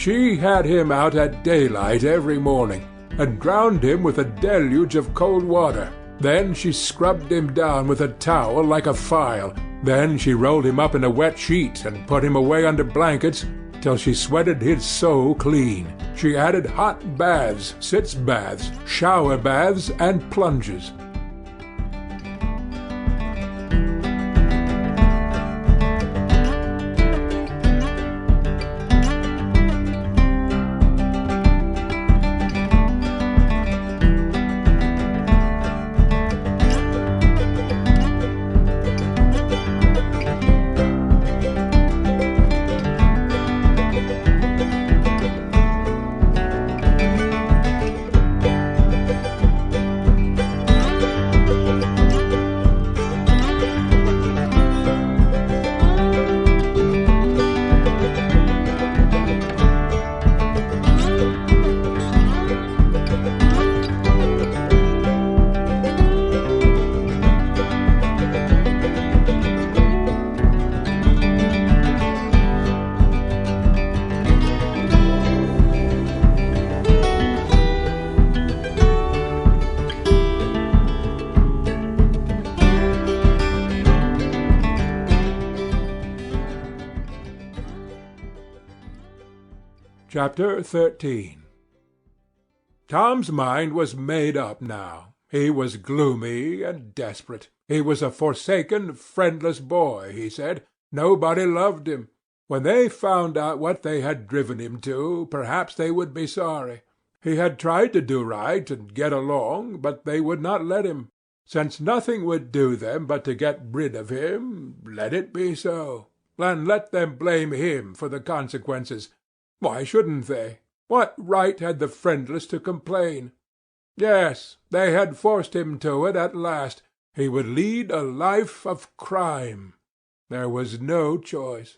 She had him out at daylight every morning, and drowned him with a deluge of cold water. Then she scrubbed him down with a towel like a file. Then she rolled him up in a wet sheet and put him away under blankets till she sweated his soul clean. She added hot baths, sitz baths, shower baths, and plunges. Chapter 13. Tom's mind was made up now. He was gloomy and desperate. He was a forsaken, friendless boy, he said. Nobody loved him. When they found out what they had driven him to, perhaps they would be sorry. He had tried to do right and get along, but they would not let him. Since nothing would do them but to get rid of him, let it be so. And let them blame him for the consequences. Why shouldn't they? What right had the friendless to complain? Yes, they had forced him to it at last. He would lead a life of crime. There was no choice.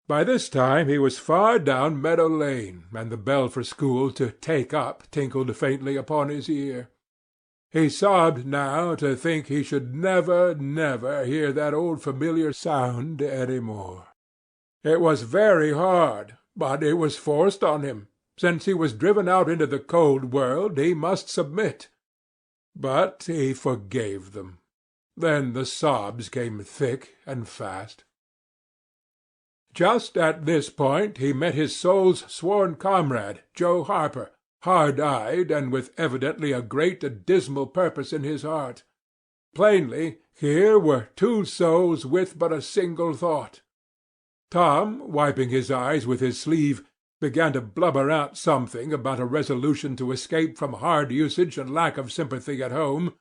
By this time he was far down Meadow Lane, and the bell for school to take up tinkled faintly upon his ear. He sobbed now to think he should never, never hear that old familiar sound any more. It was very hard, but it was forced on him. Since he was driven out into the cold world, he must submit. But he forgave them. Then the sobs came thick and fast. Just at this point he met his soul's sworn comrade, Joe Harper, hard-eyed and with evidently a great and dismal purpose in his heart. Plainly, here were two souls with but a single thought. Tom, wiping his eyes with his sleeve, began to blubber out something about a resolution to escape from hard usage and lack of sympathy at home,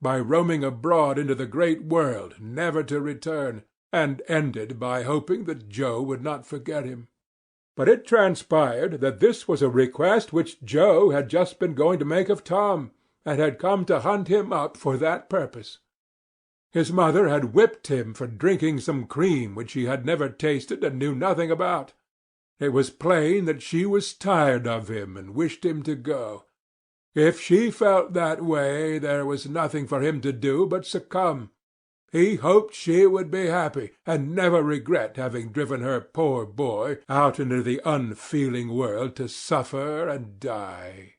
by roaming abroad into the great world, never to return, and ended by hoping that Joe would not forget him. But it transpired that this was a request which Joe had just been going to make of Tom, and had come to hunt him up for that purpose. His mother had whipped him for drinking some cream which he had never tasted and knew nothing about. It was plain that she was tired of him and wished him to go. If she felt that way, there was nothing for him to do but succumb. He hoped she would be happy, and never regret having driven her poor boy out into the unfeeling world to suffer and die.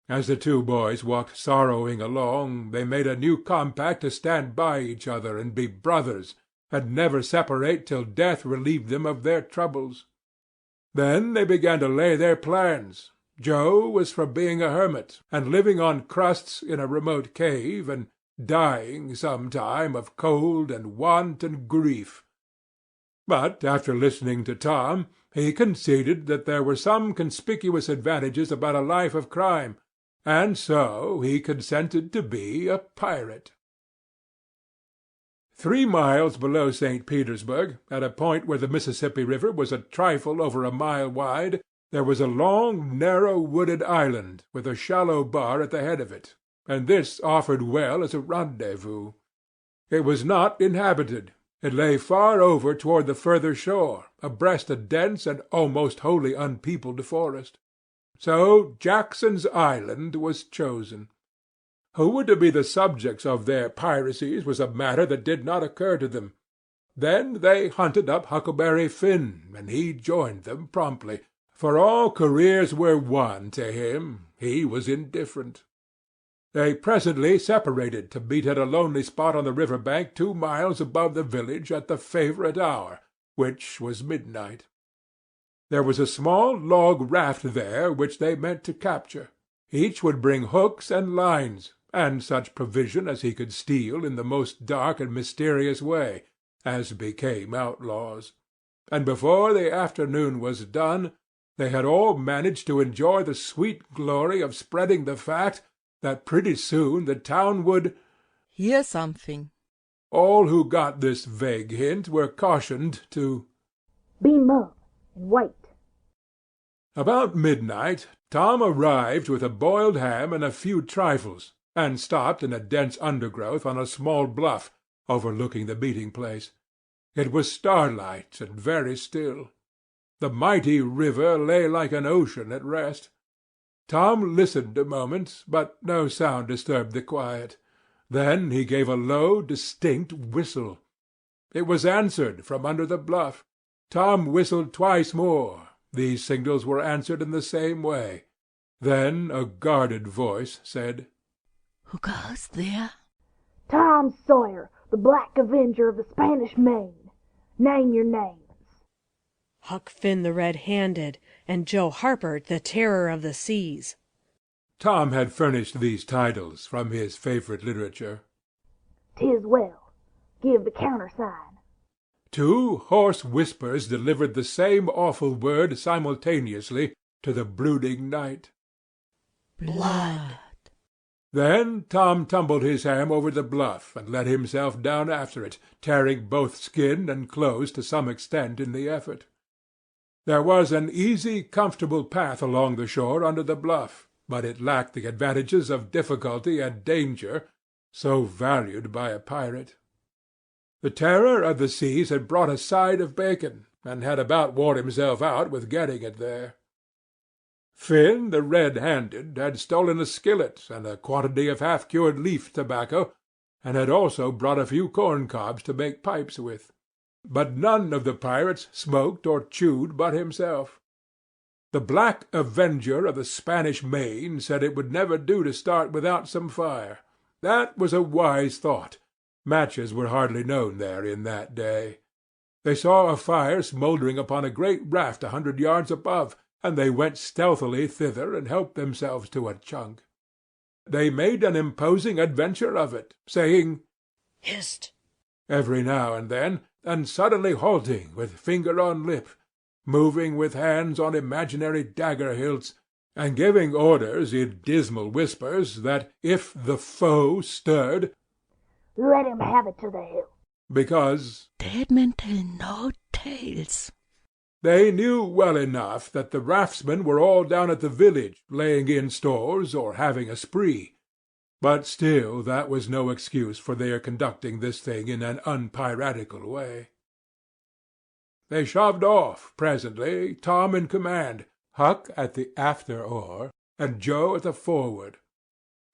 As the two boys walked sorrowing along, they made a new compact to stand by each other and be brothers, and never separate till death relieved them of their troubles. Then they began to lay their plans. Joe was for being a hermit, and living on crusts in a remote cave, and dying some time of cold and want and grief. But after listening to Tom, he conceded that there were some conspicuous advantages about a life of crime, and so he consented to be a pirate. 3 miles below St. Petersburg, at a point where the Mississippi River was a trifle over a mile wide, there was a long, narrow, wooded island, with a shallow bar at the head of it, and this offered well as a rendezvous. It was not inhabited. It lay far over toward the further shore, abreast a dense and almost wholly unpeopled forest. So Jackson's Island was chosen. Who were to be the subjects of their piracies was a matter that did not occur to them. Then they hunted up Huckleberry Finn, and he joined them promptly, for all careers were one to him. He was indifferent. They presently separated to meet at a lonely spot on the river bank 2 miles above the village at the favourite hour, which was midnight. There was a small log raft there which they meant to capture. Each would bring hooks and lines, and such provision as he could steal in the most dark and mysterious way, as became outlaws. And before the afternoon was done, they had all managed to enjoy the sweet glory of spreading the fact that pretty soon the town would hear something. All who got this vague hint were cautioned to be mum and wait. About midnight Tom arrived with a boiled ham and a few trifles, and stopped in a dense undergrowth on a small bluff overlooking the meeting-place. It was starlight and very still. The mighty river lay like an ocean at rest. Tom listened a moment, but no sound disturbed the quiet. Then he gave a low, distinct whistle. It was answered from under the bluff. Tom whistled twice more. These signals were answered in the same way. Then a guarded voice said, "Who goes there?" "Tom Sawyer, the Black Avenger of the Spanish Main. Name your names." "Huck Finn the Red-Handed, and Joe Harper, the Terror of the Seas." Tom had furnished these titles from his favourite literature. "'Tis well. Give the countersign." 2 hoarse whispers delivered the same awful word simultaneously to the brooding night. "Blood." Then Tom tumbled his ham over the bluff and let himself down after it, tearing both skin and clothes to some extent in the effort. There was an easy, comfortable path along the shore under the bluff, but it lacked the advantages of difficulty and danger so valued by a pirate. The Terror of the Seas had brought a side of bacon, and had about worn himself out with getting it there. Finn, the Red-Handed, had stolen a skillet and a quantity of half-cured leaf tobacco, and had also brought a few corn-cobs to make pipes with. But none of the pirates smoked or chewed but himself. The Black Avenger of the Spanish Main said it would never do to start without some fire. That was a wise thought. Matches were hardly known there in that day. They saw a fire smouldering upon a great raft 100 yards above, and they went stealthily thither and helped themselves to a chunk. They made an imposing adventure of it, saying "Hist!" every now and then, and suddenly halting with finger on lip, moving with hands on imaginary dagger hilts, and giving orders in dismal whispers that if the foe stirred, "Let him have it to the hill." Because "Dead men tell no tales." they knew well enough that the raftsmen were all down at the village, laying in stores or having a spree. But still that was no excuse for their conducting this thing in an unpiratical way. They shoved off, presently, Tom in command, Huck at the after oar, and Joe at the forward.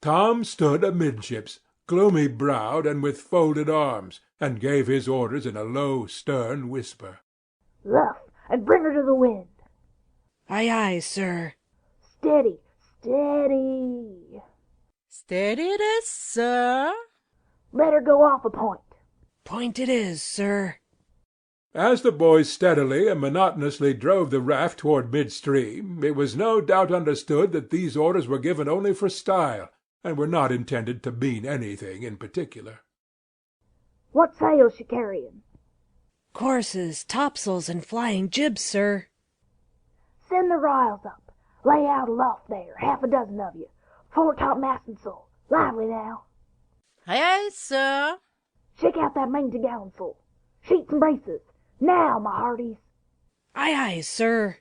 Tom stood amidships, gloomy-browed and with folded arms, and gave his orders in a low, stern whisper. "Luff, and bring her to the wind." "Aye, aye, sir." "Steady, steady." "Steady it is, sir." "Let her go off a point." "Point it is, sir." As the boys steadily and monotonously drove the raft toward midstream, it was no doubt understood that these orders were given only for style, and were not intended to mean anything in particular. "What sail's she carrying?" "Courses, topsails, and flying jibs, sir." "Send the riles up. Lay out aloft there, 6 of you. Foretopmast and sail. Lively now." "Aye, aye, sir." "Shake out that main topgallantsail. Sheets and braces. Now, my hearties." "Aye, aye, sir."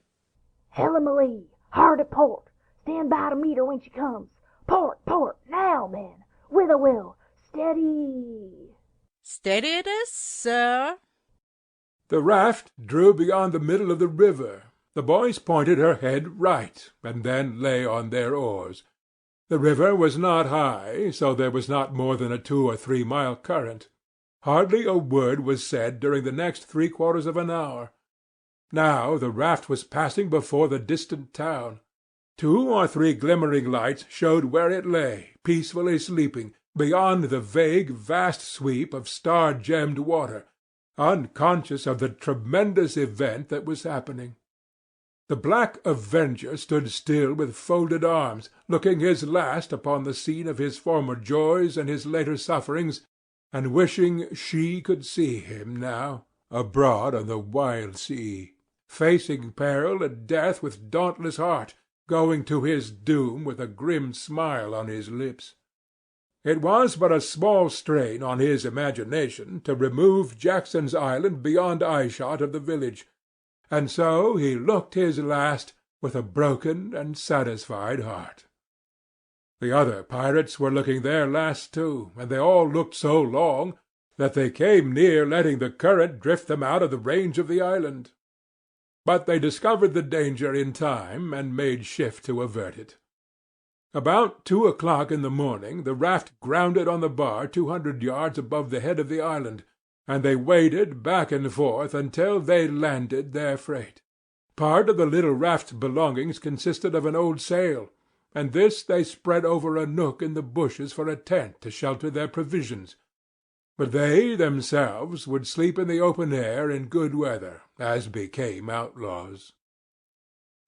"Helen Malee, hard at port. Stand by to meet her when she comes. Port, port. Now, men. With a will. Steady." "Steady it is, sir." The raft drew beyond the middle of the river. The boys pointed her head right, and then lay on their oars. The river was not high, so there was not more than a 2 or 3 mile current. Hardly a word was said during the next 3/4 of an hour. Now the raft was passing before the distant town. 2 or 3 glimmering lights showed where it lay, peacefully sleeping, beyond the vague, vast sweep of star-gemmed water, unconscious of the tremendous event that was happening. The Black Avenger stood still with folded arms, looking his last upon the scene of his former joys and his later sufferings, and wishing she could see him now, abroad on the wild sea, facing peril and death with dauntless heart, going to his doom with a grim smile on his lips. It was but a small strain on his imagination to remove Jackson's Island beyond eyeshot of the village, and so he looked his last with a broken and satisfied heart. The other pirates were looking their last too, and they all looked so long that they came near letting the current drift them out of the range of the island. But they discovered the danger in time, and made shift to avert it. About 2 o'clock in the morning the raft grounded on the bar 200 yards above the head of the island, and they waded back and forth until they landed their freight. Part of the little raft's belongings consisted of an old sail, and this they spread over a nook in the bushes for a tent to shelter their provisions. But they themselves would sleep in the open air in good weather, as became outlaws.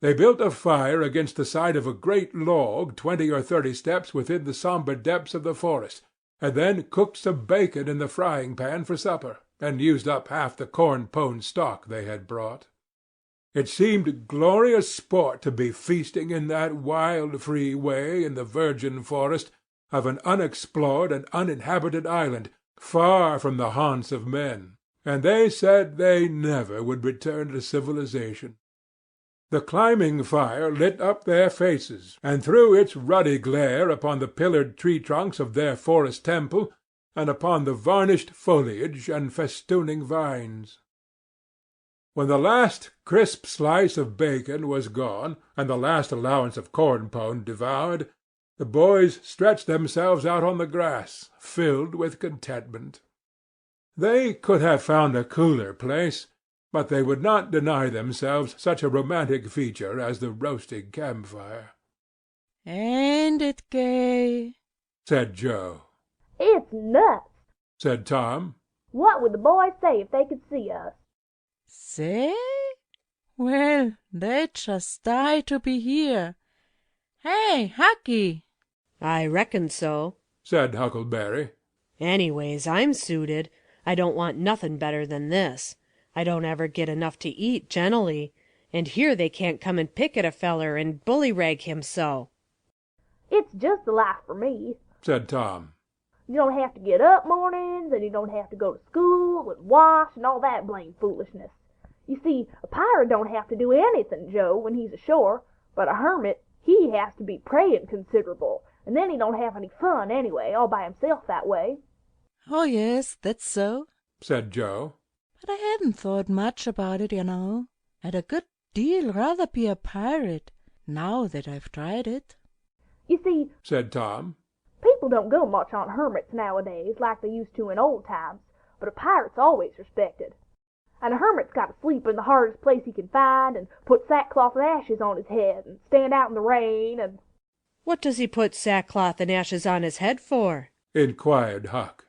They built a fire against the side of a great log 20 or 30 steps within the sombre depths of the forest, and then cooked some bacon in the frying-pan for supper, and used up half the corn-pone stock they had brought. It seemed glorious sport to be feasting in that wild, free way in the virgin forest of an unexplored and uninhabited island, far from the haunts of men, and they said they never would return to civilization. The climbing fire lit up their faces, and threw its ruddy glare upon the pillared tree-trunks of their forest temple, and upon the varnished foliage and festooning vines. When the last crisp slice of bacon was gone, and the last allowance of corn-pone devoured, the boys stretched themselves out on the grass, filled with contentment. They could have found a cooler place, but they would not deny themselves such a romantic feature as the roasting campfire. Ain't it gay? Said Joe. It's nuts. Said Tom. What would the boys say if they could see us? Say? Well, they'd just die to be here. Hey, Hucky! I reckon so, said Huckleberry. Anyways, I'm suited. I don't want nothin' better than this. I don't ever get enough to eat, generally, and here they can't come and pick at a feller and bullyrag him so. It's just the life for me, said Tom. You don't have to get up mornings, and you don't have to go to school and wash and all that blame foolishness. You see, a pirate don't have to do anything, Joe, when he's ashore, but a hermit, he has to be praying considerable, and then he don't have any fun anyway, all by himself that way. Oh, yes, that's so. Said Joe. But I haven't thought much about it, you know. I'd a good deal rather be a pirate, now that I've tried it. You see, said Tom, people don't go much on hermits nowadays like they used to in old times, but a pirate's always respected. And a hermit's got to sleep in the hardest place he can find, and put sackcloth and ashes on his head, and stand out in the rain, and... What does he put sackcloth and ashes on his head for? inquired Huck.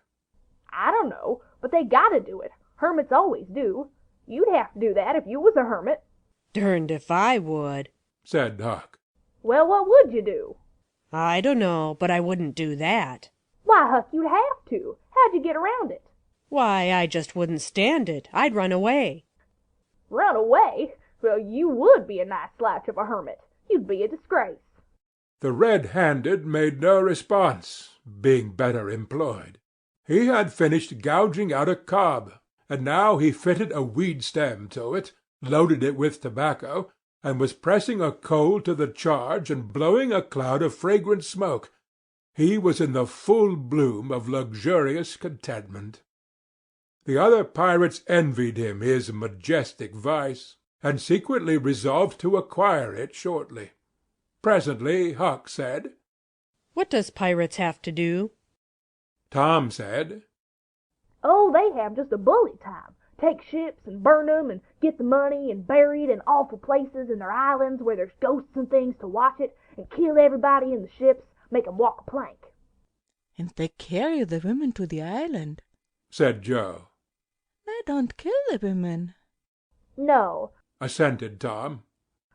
I don't know, but they gotta do it. Hermits always do. You'd have to do that if you was a hermit. Derned if I would, said Huck. Well, what would you do? I don't know, but I wouldn't do that. Why, Huck, you'd have to. How'd you get around it? Why, I just wouldn't stand it. I'd run away. Run away? Well, you would be a nice slouch of a hermit. You'd be a disgrace. The red-handed made no response, being better employed. He had finished gouging out a cob, and now he fitted a weed stem to it, loaded it with tobacco, and was pressing a coal to the charge and blowing a cloud of fragrant smoke. He was in the full bloom of luxurious contentment. The other pirates envied him his majestic vice, and secretly resolved to acquire it shortly. Presently Huck said, What does pirates have to do? Tom said, Oh, they have just a bully time. Take ships and burn 'em and get the money and bury it in awful places in their islands where there's ghosts and things to watch it, and kill everybody in the ships, make 'em walk a plank. And they carry the women to the island. said Joe. They don't kill the women. No, Assented Tom.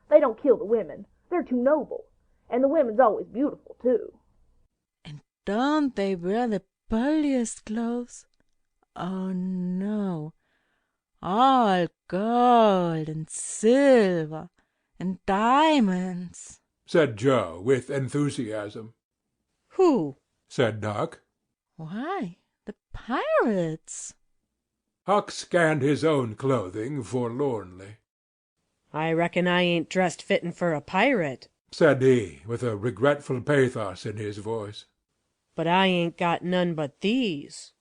they don't kill the women. They're too noble. And the women's always beautiful, too. And don't they wear the bulliest clothes? Oh, no. All gold and silver and diamonds, said Joe with enthusiasm. Who? Said Huck. Why, the pirates. Huck scanned his own clothing forlornly. I reckon I ain't dressed fittin' for a pirate, said he, with a regretful pathos in his voice. but I ain't got none but these.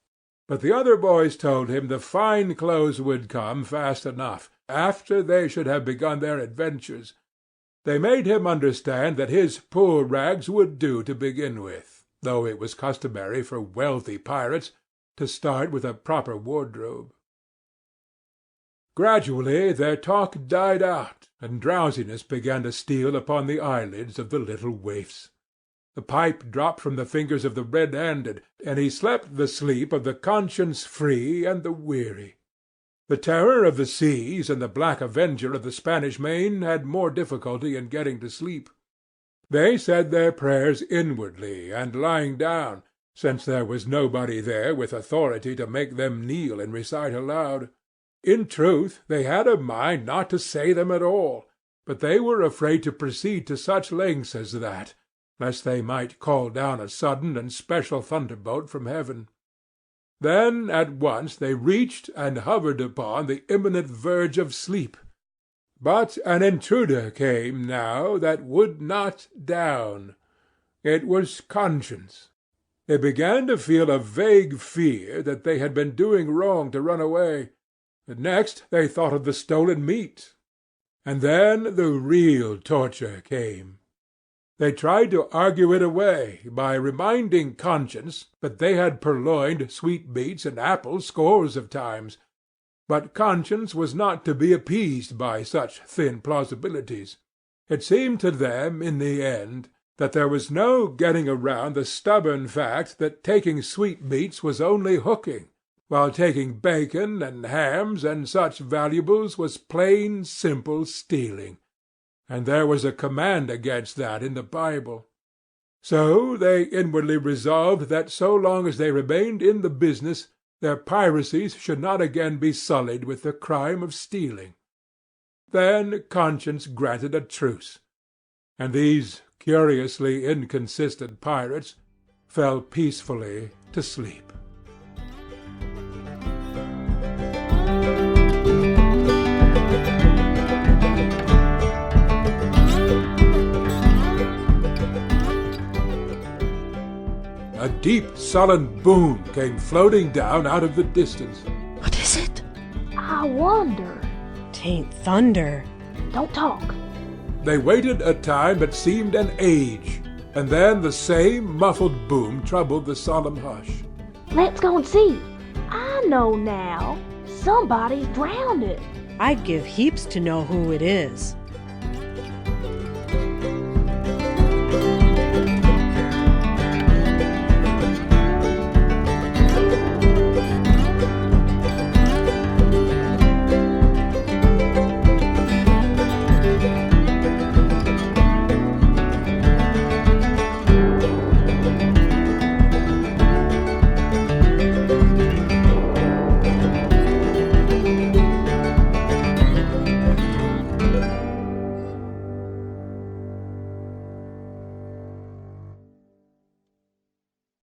But the other boys told him the fine clothes would come fast enough, after they should have begun their adventures. They made him understand that his poor rags would do to begin with, though it was customary for wealthy pirates to start with a proper wardrobe. Gradually their talk died out, and drowsiness began to steal upon the eyelids of the little waifs. The pipe dropped from the fingers of the red-handed, and he slept the sleep of the conscience-free and the weary. The terror of the seas and the black avenger of the Spanish Main had more difficulty in getting to sleep. They said their prayers inwardly and lying down, since there was nobody there with authority to make them kneel and recite aloud. In truth, they had a mind not to say them at all, but they were afraid to proceed to such lengths as that, lest they might call down a sudden and special thunderbolt from heaven. Then at once they reached and hovered upon the imminent verge of sleep. But an intruder came now that would not down. It was conscience. They began to feel a vague fear that they had been doing wrong to run away. And next they thought of the stolen meat. And then the real torture came. They tried to argue it away by reminding conscience that they had purloined sweetmeats and apples scores of times. But conscience was not to be appeased by such thin plausibilities. It seemed to them, in the end, that there was no getting around the stubborn fact that taking sweetmeats was only hooking, while taking bacon and hams and such valuables was plain, simple stealing. And there was a command against that in the Bible. So they inwardly resolved that so long as they remained in the business, their piracies should not again be sullied with the crime of stealing. Then conscience granted a truce, and these curiously inconsistent pirates fell peacefully to sleep. A deep, sullen boom came floating down out of the distance. What is it? I wonder. 'Tain't thunder. Don't talk. They waited a time that seemed an age, and then the same muffled boom troubled the solemn hush. Let's go and see. I know now. Somebody's drowned. I'd give heaps to know who it is.